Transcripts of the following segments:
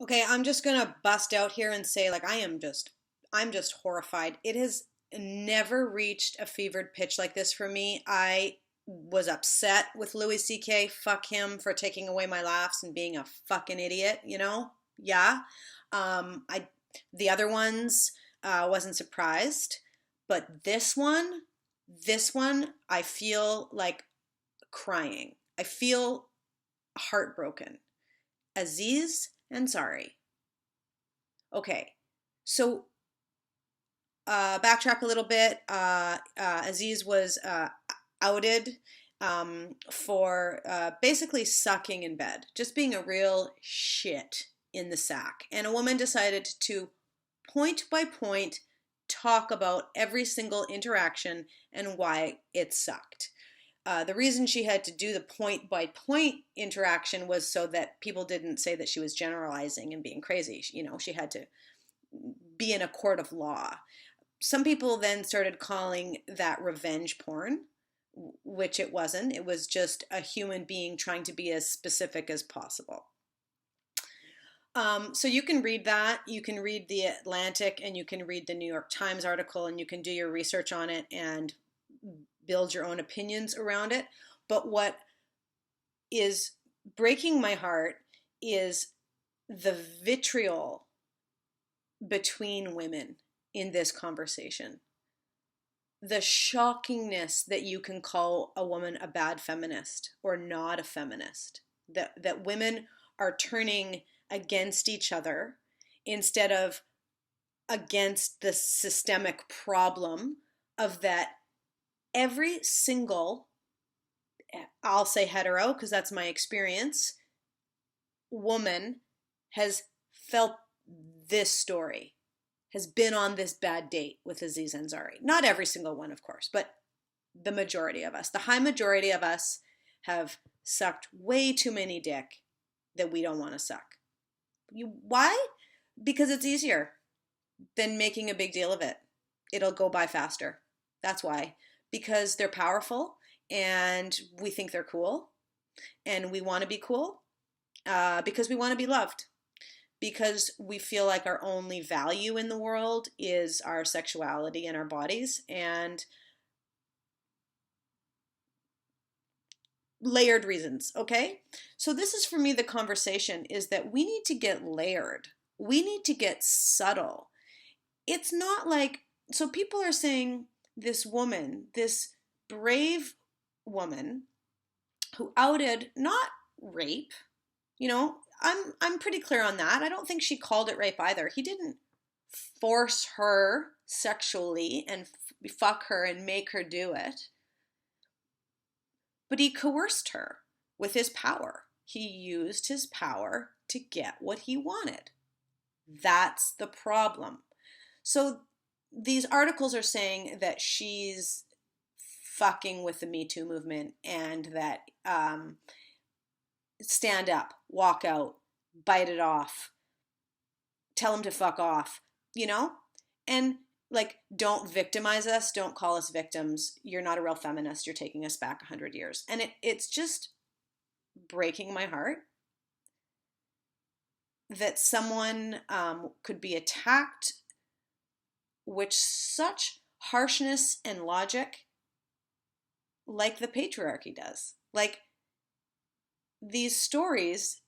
Okay, I'm just gonna bust out here and say, like, I'm just horrified. It has never reached a fevered pitch like this for me. I was upset with Louis C.K. Fuck him for taking away my laughs and being a fucking idiot, you know? Yeah. I the other ones wasn't surprised, but this one, I feel like crying. I feel heartbroken. Aziz Ansari. Okay, so backtrack a little bit. Aziz was outed for basically sucking in bed, just being a real shit in the sack. And a woman decided to point by point talk about every single interaction and why it sucked. The reason she had to do the point by point interaction was so that people didn't say that she was generalizing and being crazy. You know, she had to be in a court of law. Some people then started calling that revenge porn, which it wasn't. It was just a human being trying to be as specific as possible. So you can read that. You can read the Atlantic and you can read the New York Times article and you can do your research on it and build your own opinions around it. But what is breaking my heart is the vitriol between women in this conversation. The shockingness that you can call a woman a bad feminist or not a feminist. That women are turning against each other instead of against the systemic problem of that every single, I'll say hetero because that's my experience, woman has felt this story, has been on this bad date with Aziz Ansari. Not every single one, of course, but the majority of us, the high majority of us, have sucked way too many dick that we don't want to suck. Why? Because it's easier than making a big deal of it. It'll go by faster. That's why. Because they're powerful and we think they're cool and we want to be cool because we want to be loved. Because we feel like our only value in the world is our sexuality and our bodies, and layered reasons, okay? So this is for me the conversation is that we need to get layered. We need to get subtle. It's not like, so people are saying this woman, this brave woman who outed not rape, you know, I'm pretty clear on that. I don't think she called it rape either. He didn't force her sexually and fuck her and make her do it. But he coerced her with his power. He used his power to get what he wanted. That's the problem. So these articles are saying that she's fucking with the Me Too movement and that stand up, walk out, bite it off, tell him to fuck off, you know? And like, don't victimize us, don't call us victims. You're not a real feminist, you're taking us back 100 years. And it's just breaking my heart that someone could be attacked with such harshness and logic like the patriarchy does. Like, these stories,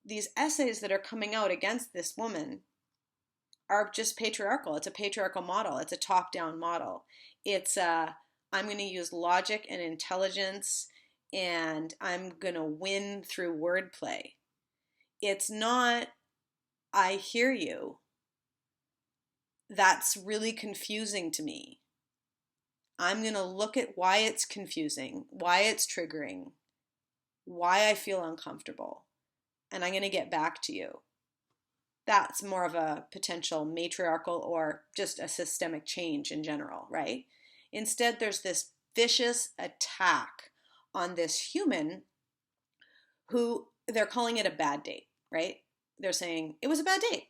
these essays that are coming out against this woman are just patriarchal. It's a patriarchal model. It's a top-down model. It's I'm going to use logic and intelligence and I'm going to win through wordplay. It's not, I hear you. That's really confusing to me. I'm going to look at why it's confusing, why it's triggering, why I feel uncomfortable, and I'm going to get back to you. That's more of a potential matriarchal or just a systemic change in general, right? Instead, there's this vicious attack on this human who they're calling it a bad date, right? They're saying, it was a bad date.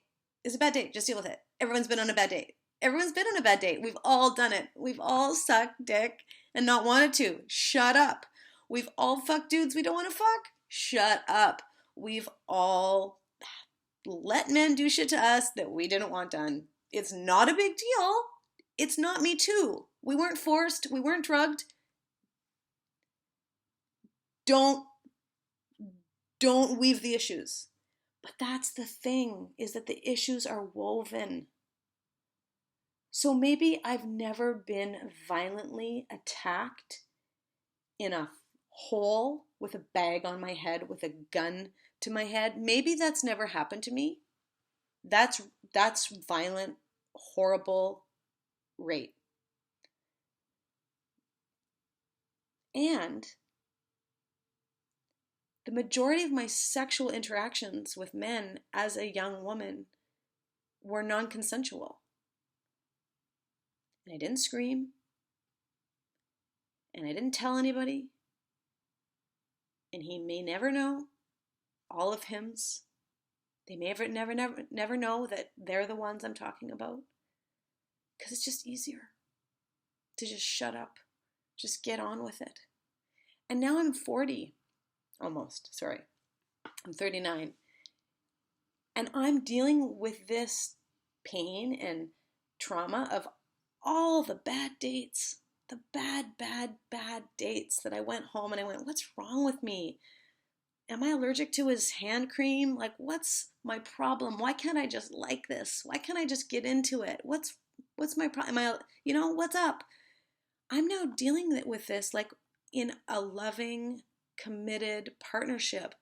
It's a bad date. Just deal with it. Everyone's been on a bad date. Everyone's been on a bad date. We've all done it. We've all sucked dick and not wanted to. Shut up. We've all fucked dudes we don't want to fuck. Shut up. We've all let men do shit to us that we didn't want done. It's not a big deal. It's not Me Too. We weren't forced. We weren't drugged. Don't weave the issues. But that's the thing, is that the issues are woven. So maybe I've never been violently attacked in a hole with a bag on my head, with a gun to my head. Maybe that's never happened to me. That's violent, horrible rape. And the majority of my sexual interactions with men as a young woman were non-consensual. And I didn't scream. And I didn't tell anybody. And he may never know all of hims. They may never know that they're the ones I'm talking about. Because it's just easier to just shut up. Just get on with it. And now I'm 40. Almost, sorry. I'm 39. And I'm dealing with this pain and trauma of all the bad dates. The bad dates that I went home and I went, what's wrong with me? Am I allergic to his hand cream? Like, what's my problem? Why can't I just like this? Why can't I just get into it? What's my problem? What's up? I'm now dealing with this like in a loving, committed partnership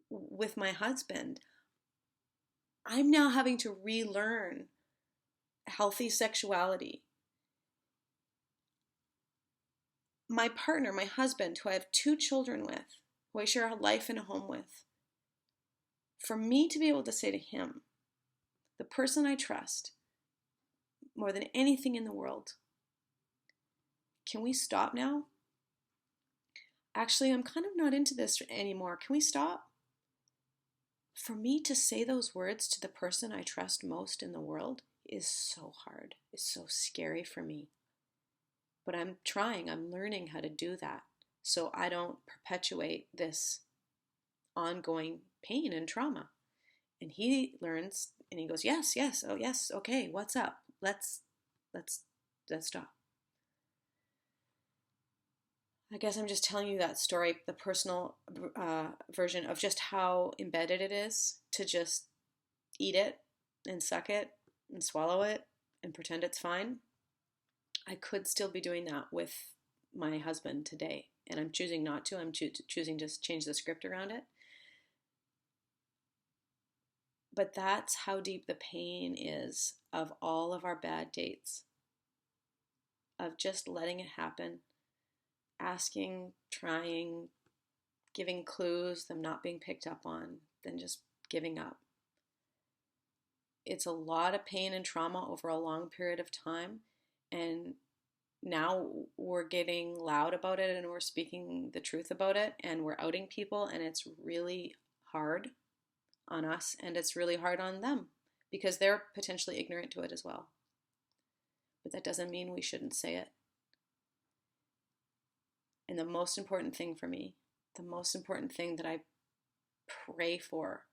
with my husband. I'm now having to relearn healthy sexuality. My partner, my husband, who I have 2 children with, who I share a life and a home with, for me to be able to say to him, the person I trust more than anything in the world, can we stop now? Actually, I'm kind of not into this anymore. Can we stop? For me to say those words to the person I trust most in the world is so hard. It's so scary for me. But I'm trying, I'm learning how to do that so I don't perpetuate this ongoing pain and trauma. And he learns and he goes, yes, oh yes, okay, what's up? Let's stop. I guess I'm just telling you that story, the personal version of just how embedded it is to just eat it and suck it and swallow it and pretend it's fine. I could still be doing that with my husband today, and I'm choosing not to. I'm choosing to change the script around it. But that's how deep the pain is of all of our bad dates, of just letting it happen, asking, trying, giving clues, them not being picked up on, then just giving up. It's a lot of pain and trauma over a long period of time, and now we're getting loud about it and we're speaking the truth about it and we're outing people, and it's really hard on us and it's really hard on them because they're potentially ignorant to it as well. But that doesn't mean we shouldn't say it. And the most important thing for me, the most important thing that I pray for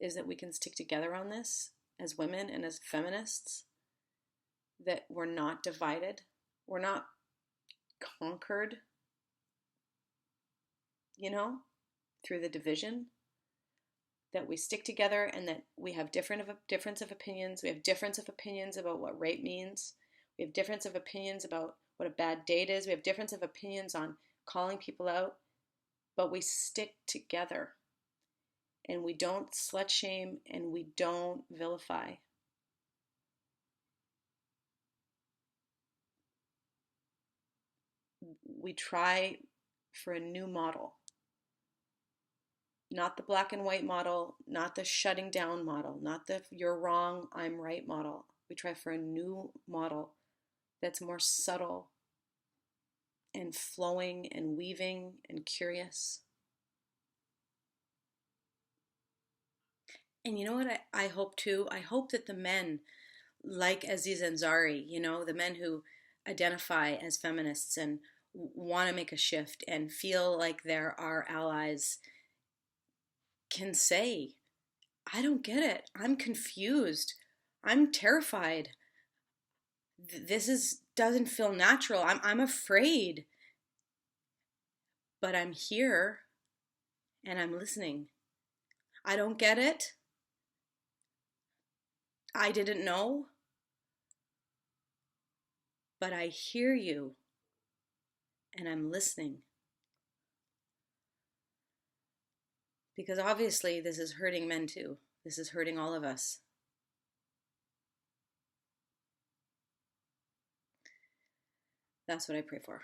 is that we can stick together on this as women and as feminists, that we're not divided, we're not conquered, through the division, that we stick together and that we have difference of opinions. We have difference of opinions about what rape means. We have difference of opinions about what a bad date is. We have difference of opinions on calling people out, but we stick together and we don't slut shame and we don't vilify. We try for a new model. Not the black and white model, not the shutting down model, not the you're wrong, I'm right model. We try for a new model that's more subtle and flowing and weaving and curious. And you know what I hope too? I hope that the men like Aziz Ansari, the men who identify as feminists and want to make a shift and feel like they're our allies, can say, I don't get it. I'm confused. I'm terrified. This doesn't feel natural. I'm afraid. But I'm here and I'm listening. I don't get it. I didn't know. But I hear you and I'm listening. Because obviously this is hurting men too. This is hurting all of us. That's what I pray for.